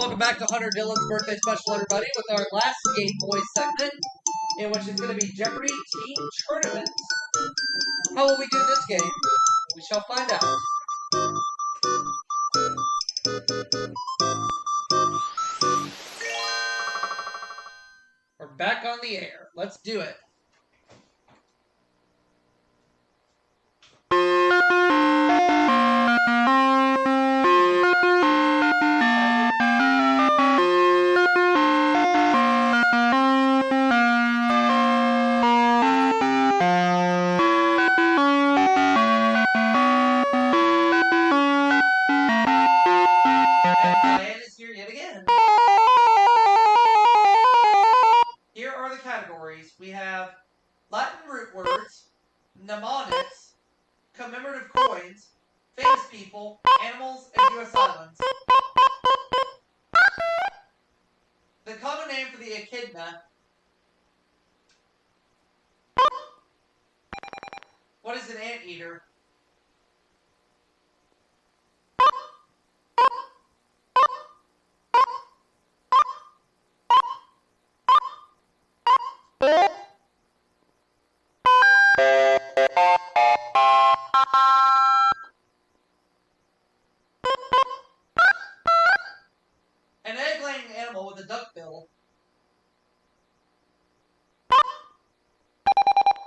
Welcome back to Hunter Dillon's birthday special, everybody, with our last Game Boy segment, in which is going to be Jeopardy Team Tournament. How will we do this game? We shall find out. We're back on the air. Let's do it. We have Latin root words, mnemonics, commemorative coins, famous people, animals, and U.S. islands. The common name for the echidna. What is an anteater? An egg-laying animal with a duck bill.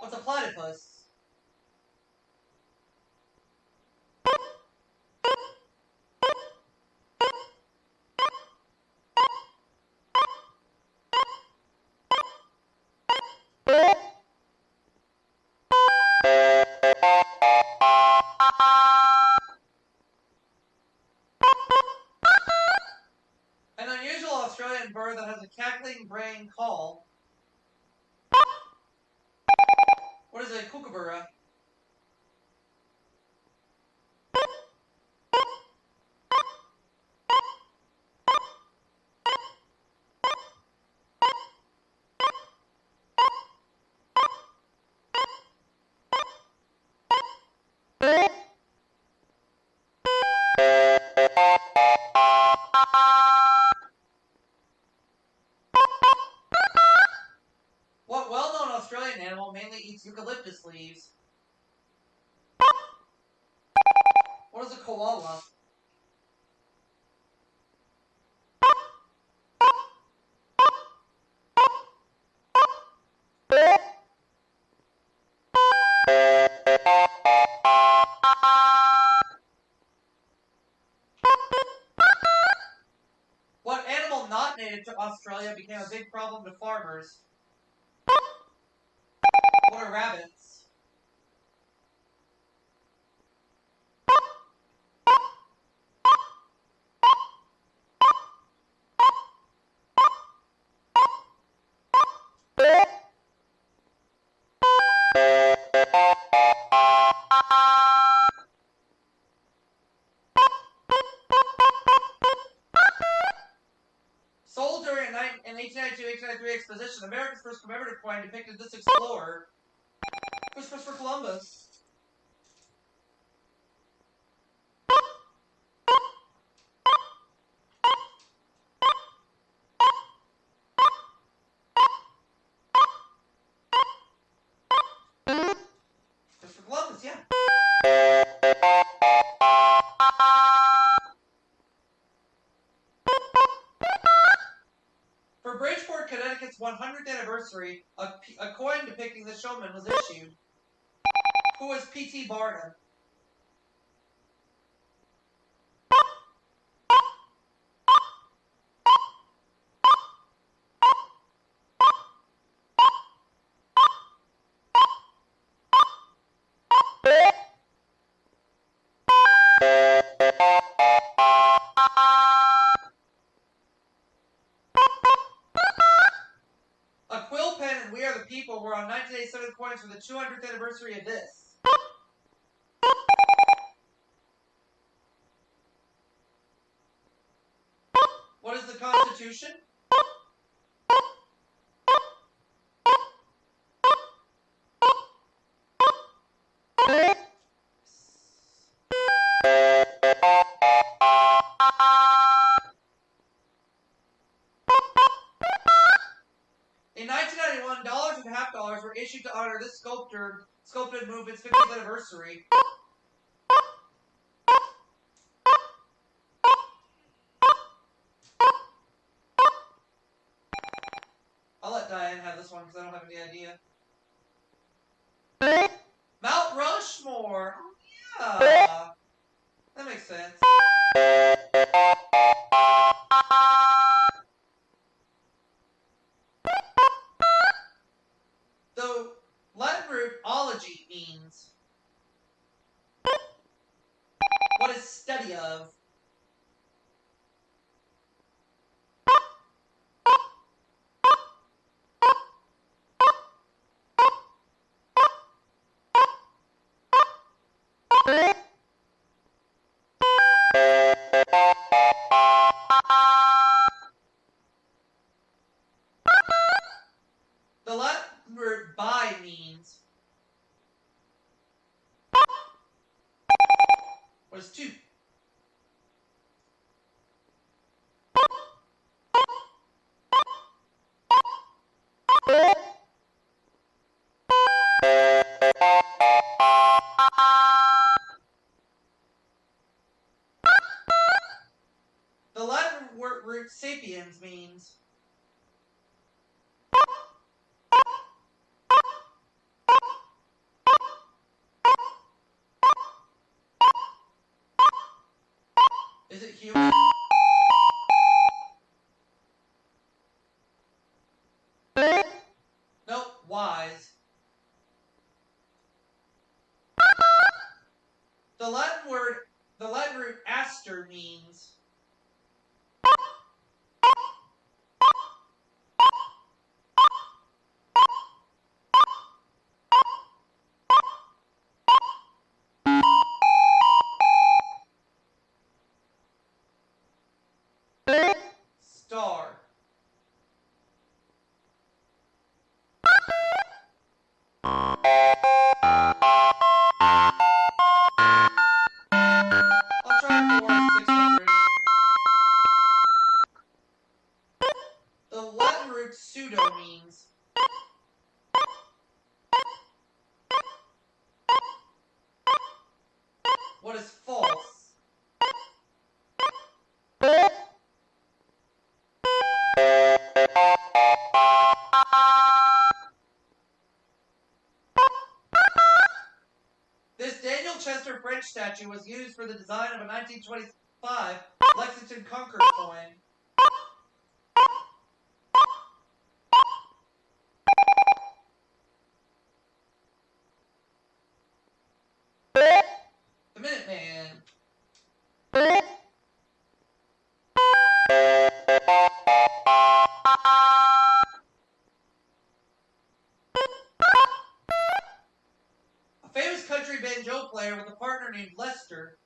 What's a platypus? An unusual Australian bird that has a cackling brain call. What is a kookaburra? What well-known Australian animal mainly eats eucalyptus leaves? What is a koala? What animal not native to Australia became a big problem to farmers? What are rabbits? Sold during an 1892-1893 exposition, America's first commemorative coin depicted this explorer. Who's Christopher Columbus? Christopher Columbus, yeah. For Bridgeport, Connecticut's 100th anniversary, a coin depicting the showman was issued. Who was P.T. Barnum? A quill pen and We Are the People were on 1987 coins for the 200th anniversary of this. What is the Constitution? were issued to honor this sculpted movement's 50th anniversary. I'll let Diane have this one because I don't have any idea. Mount Rushmore! Oh, yeah! That makes sense. The Latin root ology means what is study of? The Latin word by means what is to? The Latin root sapiens means is it human? Nope, wise. The Latin root aster means star. I'll try for 600. The Latin root pseudo means what is false? This Daniel Chester French statue was used for the design of a 1925 Lexington Concord coin. The Minuteman. A famous country banjo player with a partner named Lester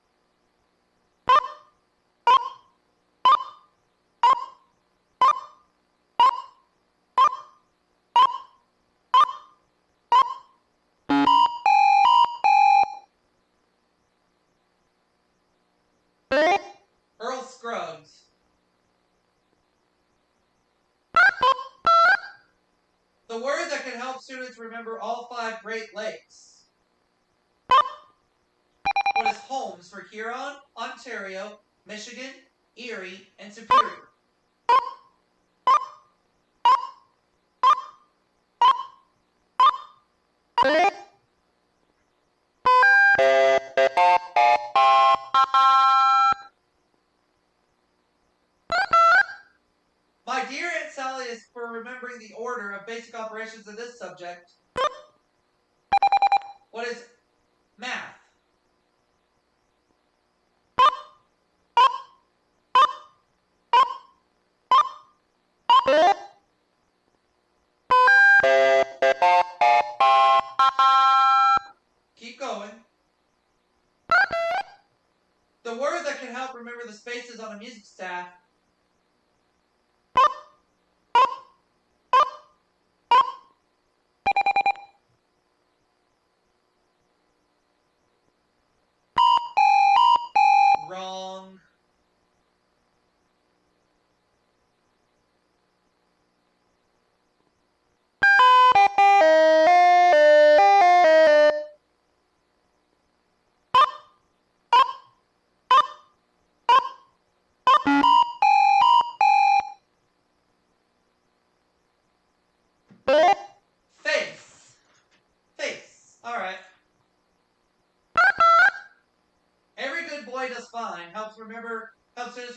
Earl Scruggs. The word that can help students remember all 5 Great Lakes. What is Holmes for Huron, Ontario, Michigan, Erie, and Superior? My dear Aunt Sally is for remembering the order of basic operations in this subject. What is math? Keep going. The word that can help remember the spaces on a music staff. Wrong.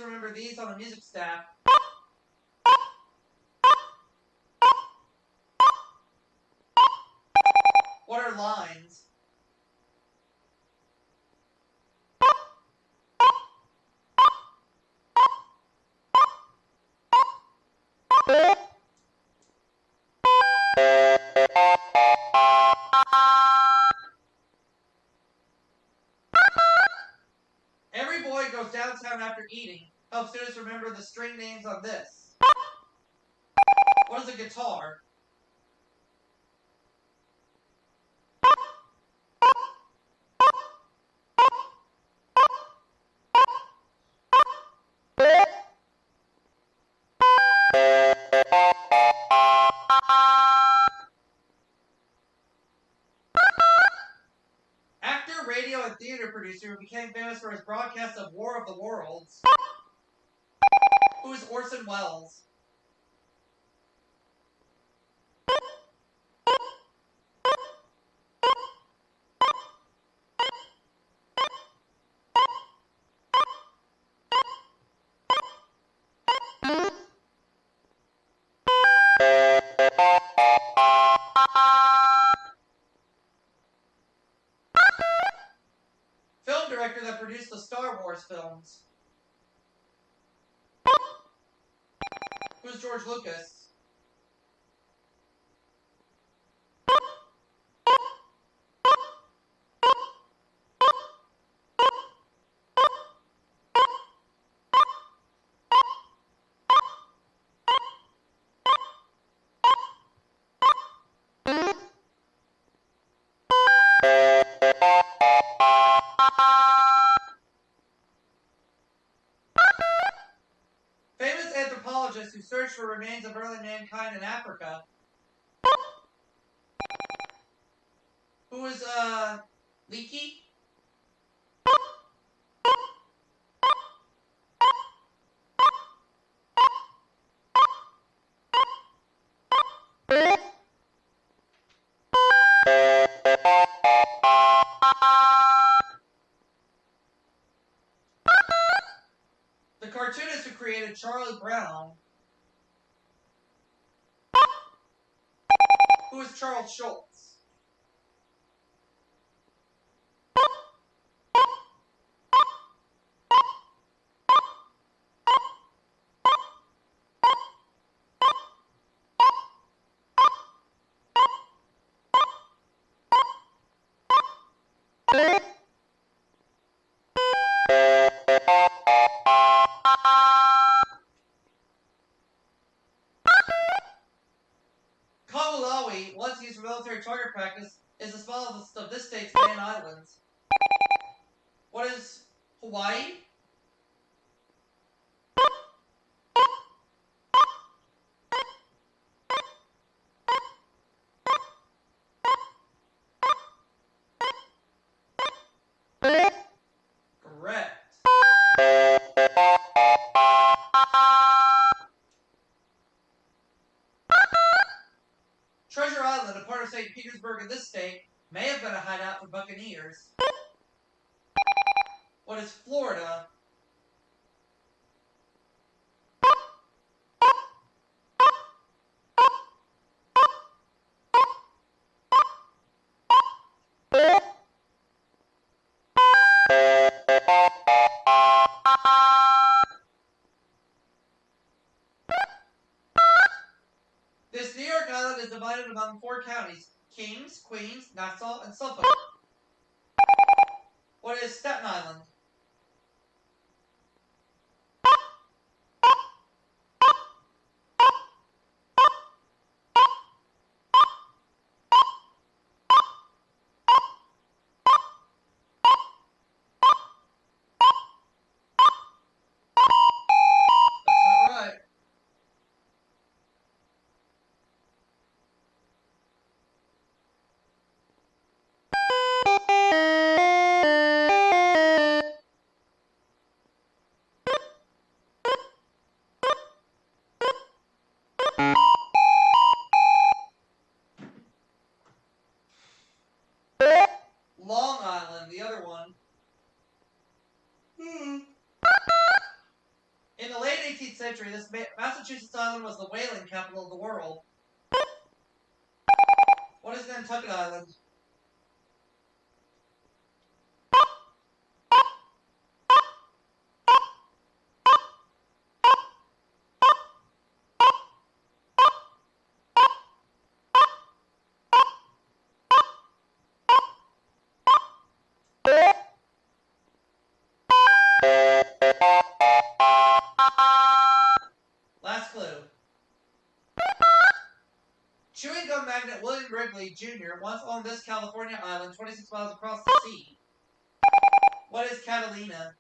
Students remember these on the music staff. What are lines? Every boy goes downtown after eating. Help students remember the string names on this. What is a guitar? Actor, radio, and theater producer who became famous for his broadcast of War of the Worlds. Who is Orson Welles? Film director that produced the Star Wars films. Who's George Lucas? Famous anthropologist who searched for remains of early mankind in Africa. Who is, Leakey? The cartoonist who created Charlie Brown. Who is Charles Schultz? Kahoolawe, once used for military target practice, is the smallest of this state's main islands. What is Hawaii? Correct. Treasure Island, a part of St. Petersburg in this state, may have been a hideout for buccaneers. What is Florida? This New York island is divided among 4 counties: Kings, Queens, Nassau, and Suffolk. What is Staten Island? That's not right. century, this Massachusetts island was the whaling capital of the world. What is Nantucket Island? Last clue. Chewing gum magnate William Wrigley Jr. once owned this California island 26 miles across the sea. What is Catalina?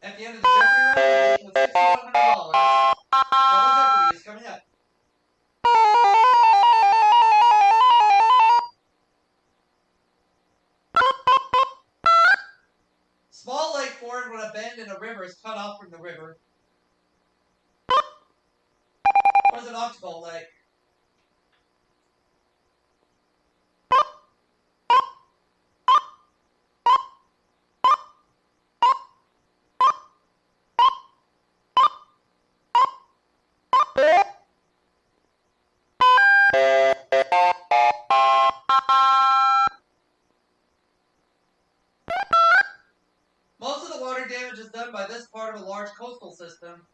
At the end of the Jeopardy round, with $6,100. Double Jeopardy is coming up. Small lake formed when a bend in a river is cut off from the river. What is an oxbow lake? Most of the water damage is done by this part of a large coastal system.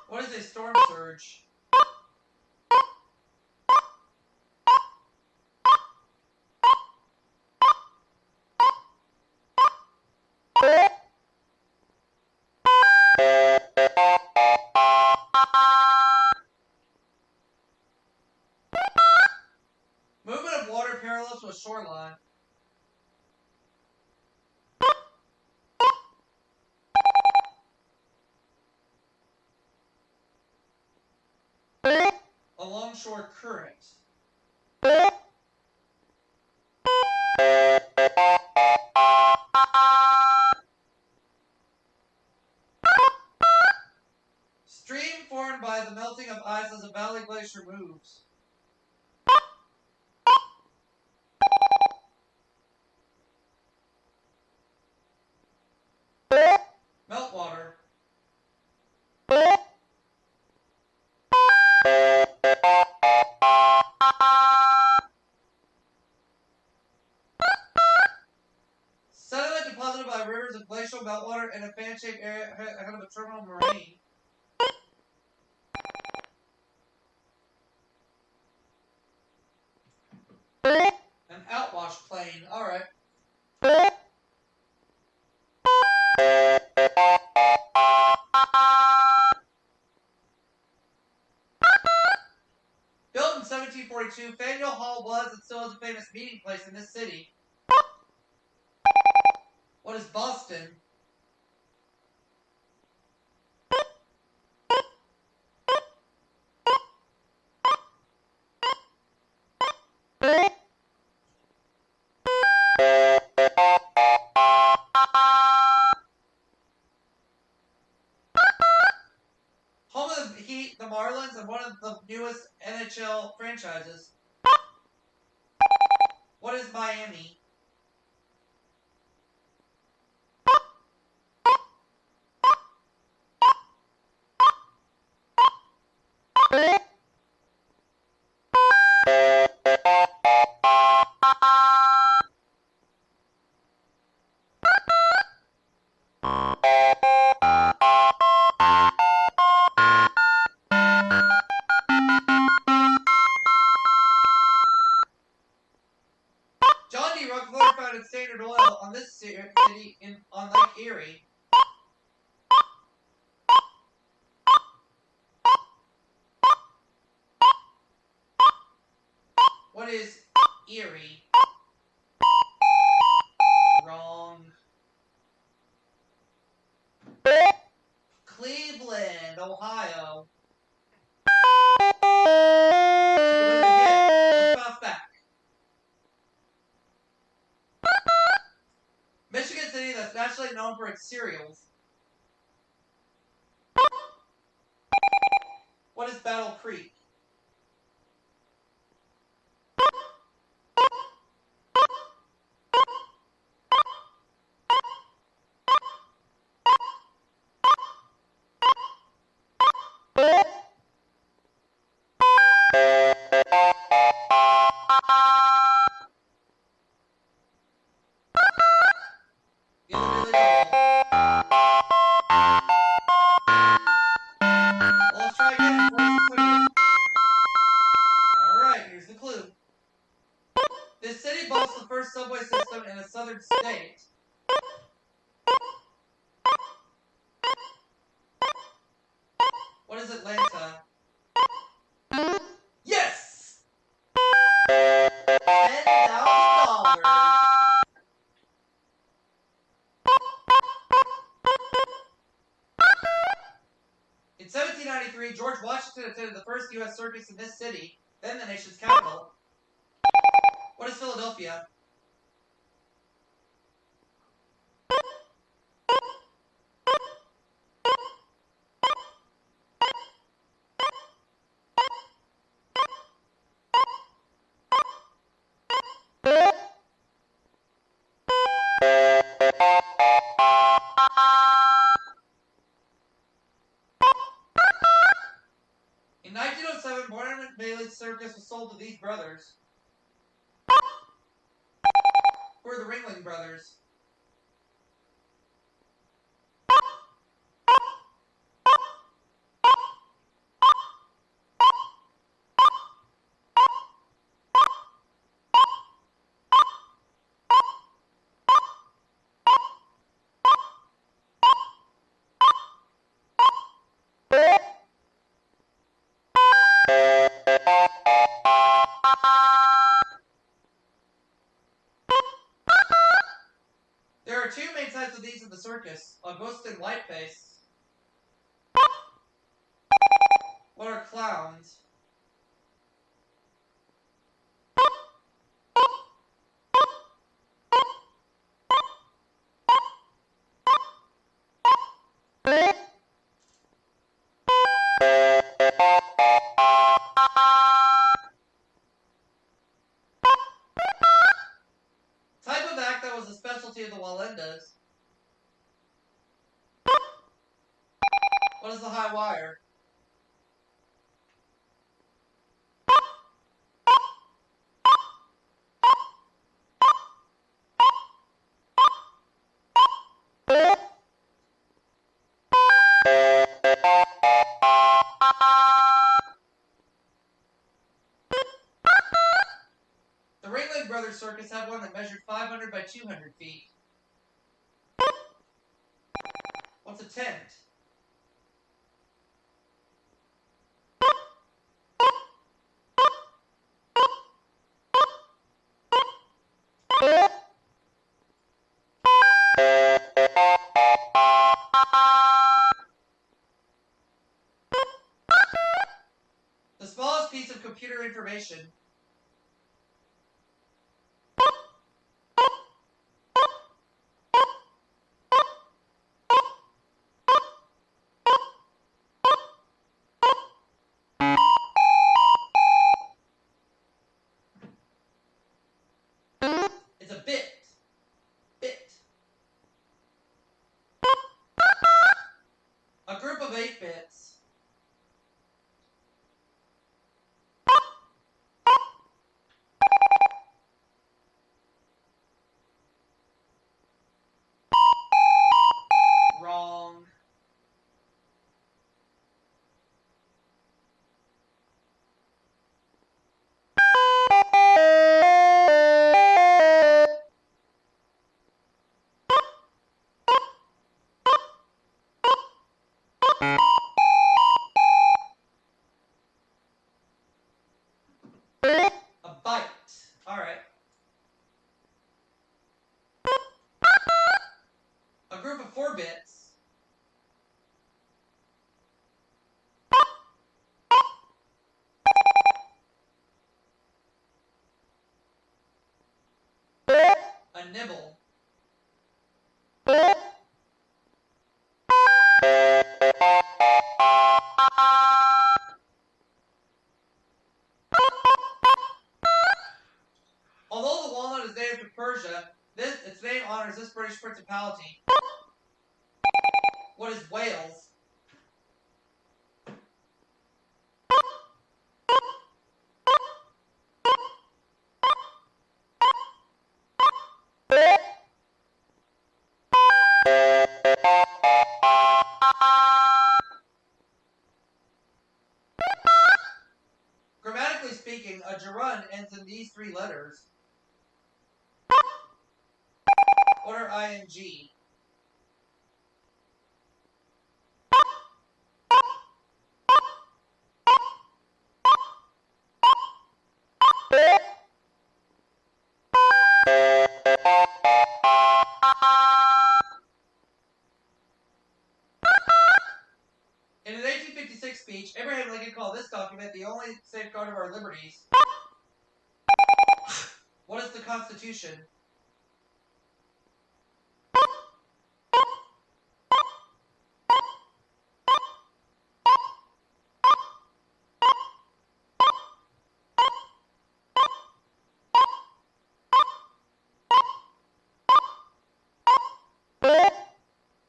What is a storm surge? Movement of water parallel to a shoreline. A longshore current. Stream formed by the melting of ice as a valley glacier moves. Meltwater. Sediment deposited by rivers of glacial meltwater in a fan-shaped area ahead of a terminal moraine. An outwash plain. Alright. Built in 1742, Faneuil Hall was and still is a famous meeting place in this city. What is Boston? Home of the Heat, the Marlins, and one of the newest NHL franchises. What is Miami? John D. Rockefeller founded Standard Oil on this city on Lake Erie. What is Erie? Wrong. Cleveland, Ohio. Let's bounce back. Michigan City city that's nationally known for its cereals? What is Battle Creek? Let's try again. Alright, here's the clue. This city boasts the first subway system in a southern state. What is Atlanta? Yes! $10,000. In 1793, George Washington attended the first U.S. circus in this city, then the nation's capital. What is Philadelphia? In 1907, Barnum and Bailey's circus was sold to these brothers. Who are the Ringling Brothers? There are two main types of these in the circus, a ghost and whiteface. What are clowns? Type of act that was a specialty of the Wallendas. What is the high wire? The Ringling Brothers Circus had one that measured 500 by 200 feet. What's a tent? The smallest piece of computer information. It's a bit. A group of 8 bits. Wrong. A byte. Alright. A group of 4 bits. A nibble. Although the walnut is native to Persia, its name honors this British principality. What is Wales? Grammatically speaking, a gerund ends in these three letters. What are ing? In an 1856 speech, Abraham Lincoln called this document the only safeguard of our liberties. What is the Constitution?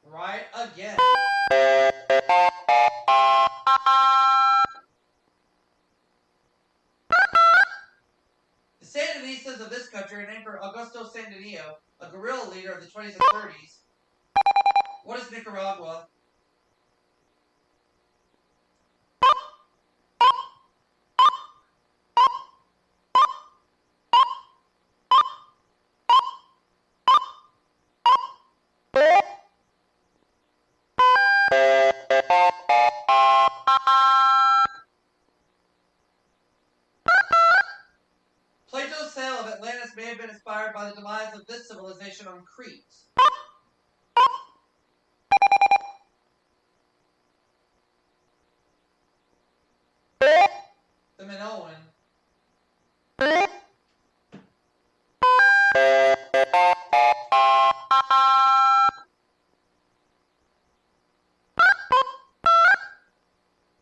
Right again. The Sandinistas of this country are named for Augusto Sandinio, a guerrilla leader of the 20s and 30s. What is Nicaragua? Plato's tale of Atlantis may have been inspired by the demise of this civilization on Crete. The Minoan.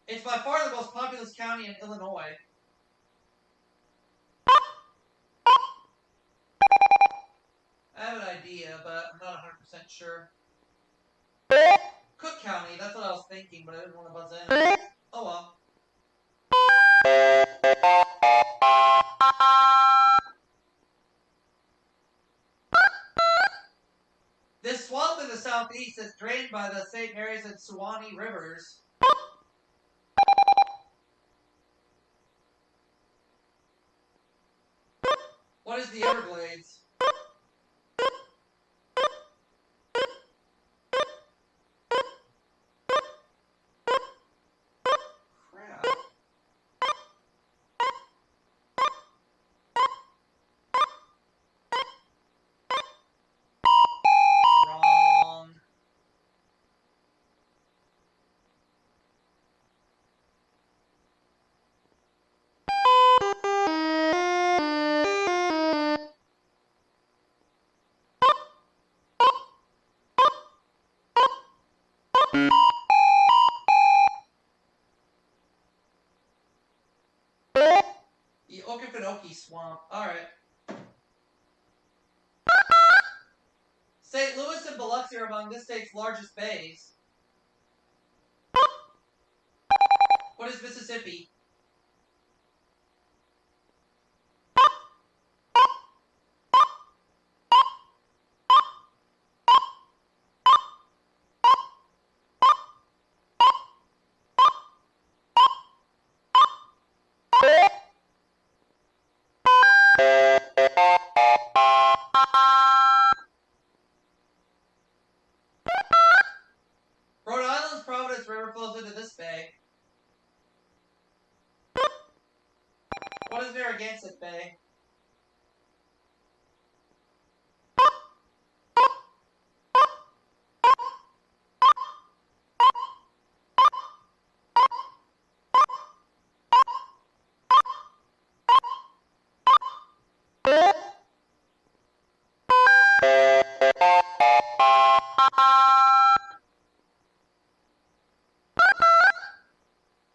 It's by far the most populous county in Illinois. I have an idea, but I'm not 100% sure. Cook County, that's what I was thinking, but I didn't want to buzz in. Oh well. This swamp in the southeast is drained by the St. Mary's and Suwannee rivers. What is the Everglades? Crap. Wrong. The Okefenokee Swamp. Alright. St. Louis and Biloxi are among this state's largest bays. What is Mississippi? Rhode Island's Providence River flows into this bay. What is Narragansett Bay?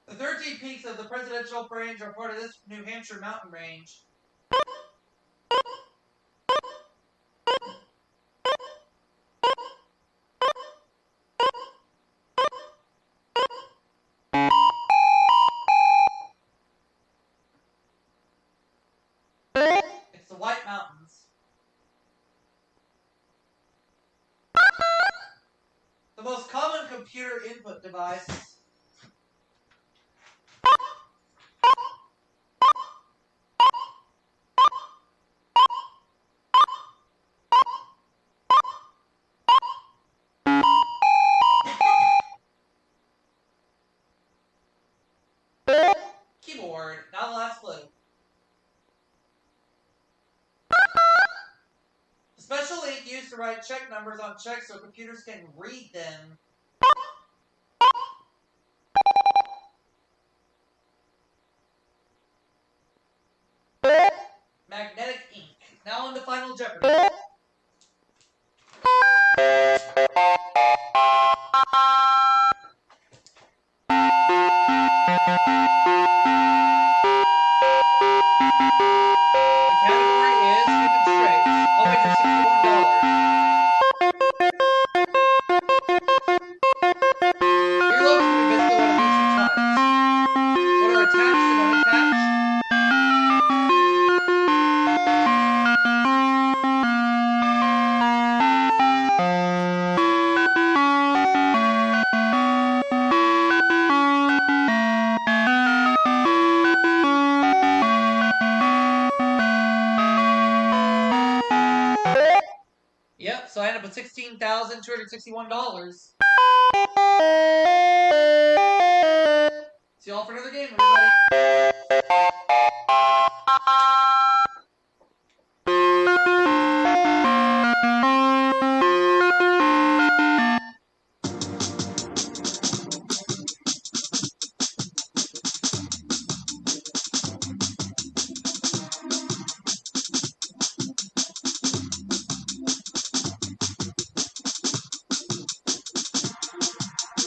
The 13 peaks of the Presidential Range are part of this New Hampshire mountain range. It's the White Mountains. The most common computer input device. Keyboard. Now the last clue. The special ink used to write check numbers on checks so computers can read them. Magnetic ink. Now on the final Jeopardy. Yep, so I ended up with $16,261. See y'all for another game, everybody.